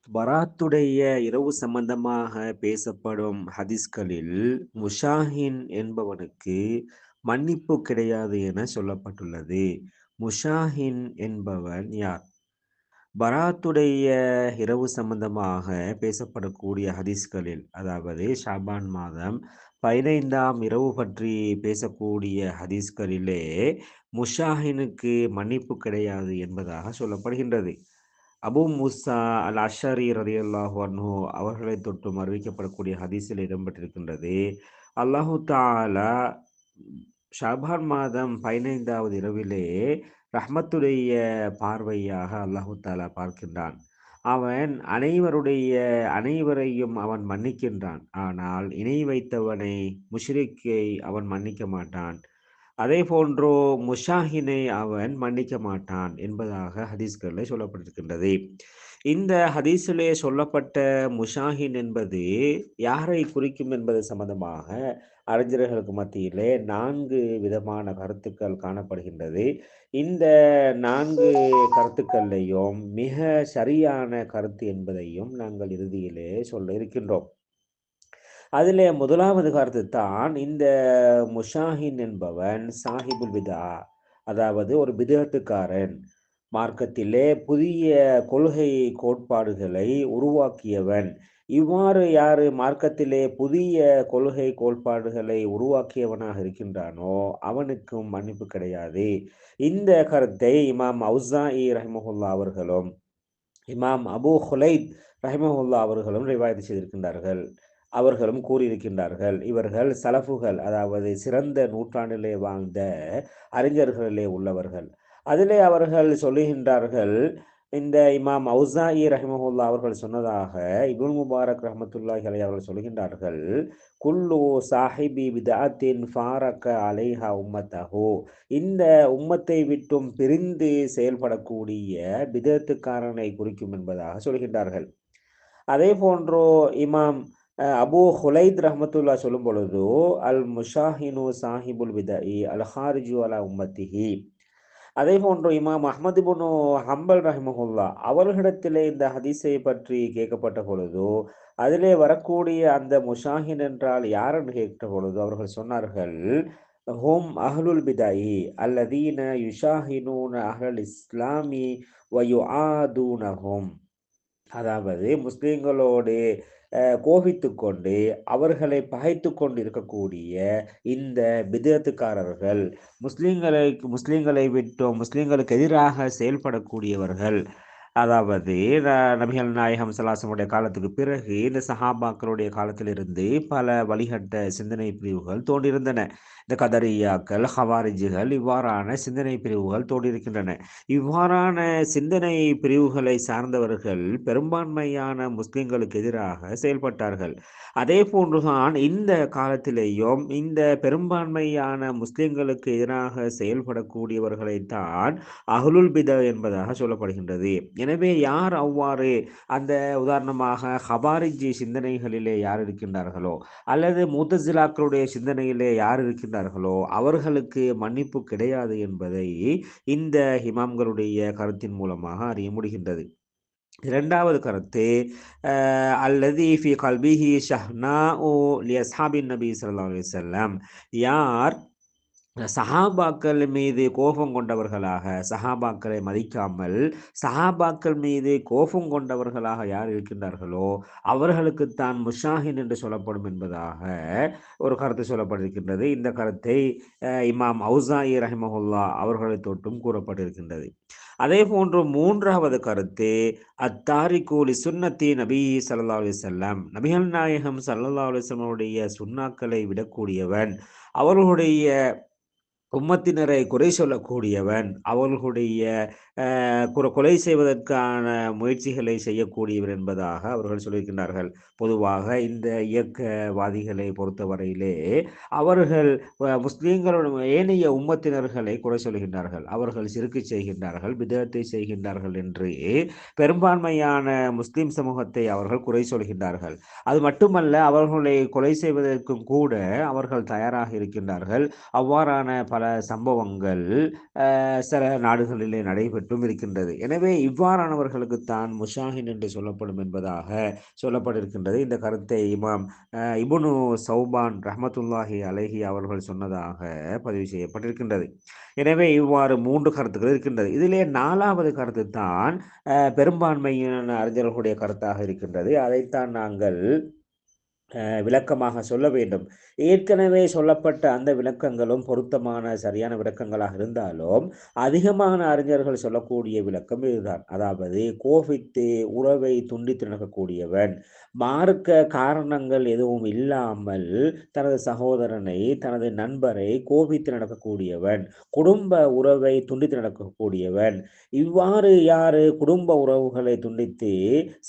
பராத்துடைய இரவு சம்பந்தமாக பேசப்படும் ஹதீஸ்களில் முஷாஹின் என்பவனுக்கு மன்னிப்பு கிடையாது என சொல்லப்பட்டுள்ளது. முஷாஹின் என்பவன் யார்? பராத்துடைய இரவு சம்பந்தமாக பேசப்படக்கூடிய ஹதீஸ்களில், அதாவது ஷாபான் மாதம் 15ஆம் இரவு பற்றி பேசக்கூடிய ஹதீஸ்களிலே முஷாஹினுக்கு மன்னிப்பு கிடையாது என்பதாக சொல்லப்படுகின்றது. அபூ மூஸா அல் அஷ்அரி ரலியல்லாஹு அன்ஹு அவர்களை தொட்டும் அறிவிக்கப்படக்கூடிய ஹதீஸில் இடம்பெற்றிருக்கின்றது. அல்லாஹு தஆலா ஷாபான் மாதம் 15வது இரவிலே ரஹ்மத்துடைய பார்வையாக அல்லாஹு தஆலா பார்க்கின்றான். அவன் அனைவரையும் அவன் மன்னிக்கின்றான். ஆனால் இணை வைத்தவனை, முஷ்ரிக்கை அவன் மன்னிக்க மாட்டான். அதே போன்று முஷாஹினை அவன் மன்னிக்க மாட்டான் என்பதாக ஹதீஸ்களில் சொல்லப்பட்டிருக்கின்றது. இந்த ஹதீஸிலே சொல்லப்பட்ட முஷாஹின் என்பது யாரை குறிக்கும் என்பது சம்பந்தமாக அறிஞர்களுக்கு மத்தியிலே 4 விதமான கருத்துக்கள் காணப்படுகின்றது. இந்த 4 கருத்துக்கள்லையும் மிக சரியான கருத்து என்பதையும் நாங்கள் இறுதியிலே சொல்ல இருக்கின்றோம். அதிலே முதலாவது கருத்து தான், இந்த முஷாஹின் என்பவன் சாஹிபுல் பிதா, அதாவது ஒரு பிதஅத்துக்காரன், மார்க்கத்திலே புதிய கொள்கை கோட்பாடுகளை உருவாக்கியவன். இவ்வாறு யாரு மார்க்கத்திலே புதிய கொள்கை கோட்பாடுகளை உருவாக்கியவனாக இருக்கின்றானோ அவனுக்கும் மன்னிப்பு கிடையாது. இந்த கருத்தை இமாம் அவுஸாஇ ரஹிமஹுல்லா அவர்களும் இமாம் அபூ ஹுலைத் ரஹிமஹுல்லா அவர்களும் ரிவாயத் செய்திருக்கின்றார்கள். அவர்களும் கூறியிருக்கின்றார்கள். இவர்கள் சலஃபுகள், அதாவது சிறந்த நூற்றாண்டிலே வாழ்ந்த அறிஞர்களிலே உள்ளவர்கள். அதிலே அவர்கள் சொல்லுகின்றார்கள், இந்த இமாம் அவுஸாஇ ரஹிமஹுல்லா அவர்கள் சொன்னதாக இப்னு முபாரக் ரஹ்மத்துல்லாஹி அலைஹி அவர்கள் சொல்கின்றார்கள், குல்லு சாஹிபி பிதஅத்தின் ஃபாரக அலைஹா உம்மத்தஹு. இந்த உம்மத்தை விட்டும் பிரிந்து செயல்படக்கூடிய பிதஅத்துக்காரனை குறிக்கும் என்பதாக சொல்கின்றார்கள். அதே போன்று இமாம் அபூ ஹுலைத் ரஹ்மத்துல்லாஹ் சொல்லும் பொழுது, அல் முஷாஹினு சாஹிபுல் பிதஇ அல் ஹாரிஜு அலா உம்மத்திஹி. அதே போன்று இமாம் அஹ்மது இப்னு ஹம்பல் ரஹிமஹுல்லா அவர்களிடத்திலே இந்த ஹதீஸை பற்றி கேட்கப்பட்ட பொழுது, அதிலே வரக்கூடிய அந்த முஷாஹின் என்றால் யார் என்று கேட்ட பொழுது அவர்கள் சொன்னார்கள், ஹும் அஹ்லுல் பிதஇ அல்லதீன யுஷாஹினூன அஹ்லல் இஸ்லாமி வ யுஆதூனஹும். அதாவது முஸ்லிம்களோடு கோபித்து கொண்டு அவர்களை பகைத்து கொண்டு இருக்கக்கூடிய இந்த பிதஅத்துக்காரர்கள், முஸ்லிம்களை விட்டும் முஸ்லிம்களுக்கு எதிராக செயல்படக்கூடியவர்கள். அதாவது நபிகள் நாயகம் ஸல்லல்லாஹு அலைஹி வஸல்லம் காலத்துக்கு பிறகு இந்த சஹாபாக்களுடைய காலத்திலிருந்து பல வழிகட்ட சிந்தனை பிரிவுகள் தோன்றியிருந்தன. இந்த கதரியாக்கள், ஹவாரிஜிகள், இவ்வாறான சிந்தனை பிரிவுகள் தோன்றியிருக்கின்றன. இவ்வாறான சிந்தனை பிரிவுகளை சார்ந்தவர்கள் பெரும்பான்மையான முஸ்லிம்களுக்கு எதிராக செயல்பட்டார்கள். அதே போன்றுதான் இந்த காலத்திலேயும் இந்த பெரும்பான்மையான முஸ்லிம்களுக்கு எதிராக செயல்படக்கூடியவர்களைத்தான் அஹ்லுல் பிதா என்பதாக சொல்லப்படுகின்றது. எனவே யார் அவ்வாறு அந்த உதாரணமாக ஹவாரிஜி சிந்தனைகளிலே யார் இருக்கின்றார்களோ, அல்லது முத்தசிலாக்களுடைய சிந்தனையிலே யார் இருக்கின்றார்களோ அவர்களுக்கு மன்னிப்பு கிடையாது என்பதை இந்த இமாம்களுடைய கருத்தின் மூலமாக அறிய முடிகின்றது. இரண்டாவது கருத்து, அல்லதி ஃபி கல்பிஹி ஷஹ்னாஉ லி அஸ்ஹாபின் நபி ஸல்லல்லாஹு அலைஹி வஸல்லம். யார் சஹாபாக்கள் மீது கோபம் கொண்டவர்களாக, சஹாபாக்களை மதிக்காமல் சஹாபாக்கள் மீது கோபம் கொண்டவர்களாக யார் இருக்கின்றார்களோ அவர்களுக்குத்தான் முஷாஹின் என்று சொல்லப்படும் என்பதாக ஒரு கருத்து சொல்லப்பட்டிருக்கின்றது. இந்த கருத்தை இமாம் அவுஸாஇ ரஹிமஹுல்லா அவர்களை தொட்டும் கூறப்பட்டிருக்கின்றது. அதே போன்று மூன்றாவது கருத்து, அத்தாரிகு லி சுன்னத்தி நபி ஸல்லல்லாஹு அலைஹி வஸல்லம். நபிகள் நாயகம் ஸல்லல்லாஹு அலைஹி வஸல்லமுடைய சுன்னாக்களை விடக்கூடியவன், அவர்களுடைய உம்மத்தினரை குறை சொல்லக்கூடியவன், அவர்களுடைய கொலை செய்வதற்கான முயற்சிகளை செய்யக்கூடியவர் என்பதாக அவர்கள் சொல்லியிருக்கின்றார்கள். பொதுவாக இந்த இயக்கவாதிகளை பொறுத்தவரையிலே அவர்கள் முஸ்லிம்களுடைய ஏனைய உம்மத்தினர்களை குறை சொல்கின்றார்கள். அவர்கள் சிறுக்கு செய்கின்றார்கள், பிதஅத்தை செய்கின்றார்கள் என்று பெரும்பான்மையான முஸ்லிம் சமூகத்தை அவர்கள் குறை சொல்கின்றார்கள். அது மட்டுமல்ல, அவர்களை கொலை செய்வதற்கும் கூட அவர்கள் தயாராக இருக்கின்றார்கள். அவ்வாறான பல பல சம்பவங்கள் சில நாடுகளிலே நடைபெற்றும் இருக்கின்றது. எனவே இவ்வாறானவர்களுக்குத்தான் முஷாஹின் என்று சொல்லப்படும் என்பதாக சொல்லப்பட்டிருக்கின்றது. இந்த கருத்தை இமாம் இப்னு சௌபான் ரஹ்மத்துல்லாஹி அலைஹி அவர்கள் சொன்னதாக பதிவு செய்யப்பட்டிருக்கின்றது. எனவே இவ்வாறு 3 கருத்துக்கள் இருக்கின்றது. இதிலே 4வது கருத்து தான் பெரும்பான்மையான அறிஞர்களுடைய கருத்தாக இருக்கின்றது. அதைத்தான் நாங்கள் விளக்கமாக சொல்ல வேண்டும். ஏற்கனவே சொல்லப்பட்ட அந்த விளக்கங்களும் பொருத்தமான சரியான விளக்கங்களாக இருந்தாலும் அதிகமான அறிஞர்கள் சொல்லக்கூடிய விளக்கம் இதுதான். அதாவது கோபித்து உறவை துண்டித்து நடக்கக்கூடியவன், மார்க்க காரணங்கள் எதுவும் இல்லாமல் தனது சகோதரனை தனது நண்பரை கோபித்து நடக்கக்கூடியவன், குடும்ப உறவை துண்டித்து நடக்கக்கூடியவன். இவ்வாறு யாரு குடும்ப உறவுகளை துண்டித்து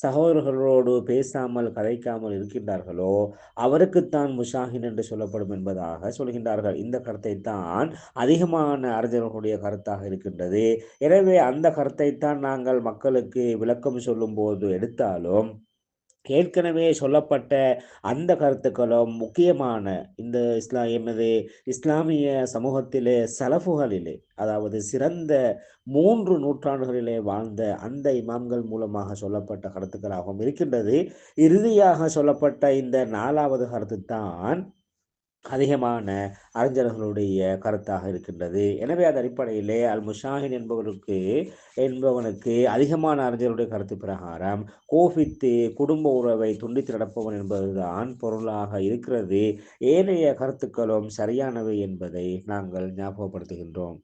சகோதரர்களோடு பேசாமல் கதைக்காமல் இருக்கின்றார்களோ அவருக்குத்தான் முஷாஹின் என்று சொல்லப்படும் என்பதாக சொல்கின்றார்கள். இந்த கருத்தை தான் அதிகமான அறிஞர்களுடைய கருத்தாக இருக்கின்றது. எனவே அந்த கருத்தை தான் நாங்கள் மக்களுக்கு விளக்கம் சொல்லும் போது எடுத்தாலும் ஏற்கனவே சொல்லப்பட்ட அந்த கருத்துக்களும் முக்கியமான இந்த எமது இஸ்லாமிய சமூகத்திலே சலஃபுகளிலே, அதாவது சிறந்த 3 நூற்றாண்டுகளிலே வாழ்ந்த அந்த இமாம்கள் மூலமாக சொல்லப்பட்ட கருத்துக்களாகவும் இருக்கின்றது. இறுதியாக சொல்லப்பட்ட இந்த 4வது கருத்து தான் அதிகமான அறிஞர்களுடைய கருத்தாக இருக்கின்றது. எனவே அந்த அடிப்படையிலே அல் முஷாஹின் என்பவனுக்கு அதிகமான அறிஞர்களுடைய கருத்து பிரகாரம் கோபித்து குடும்ப உறவை துண்டித்து நடப்பவன் என்பதுதான் பொருளாக இருக்கிறது. ஏனைய கருத்துக்களும் சரியானவை என்பதை நாங்கள் ஞாபகப்படுத்துகின்றோம்.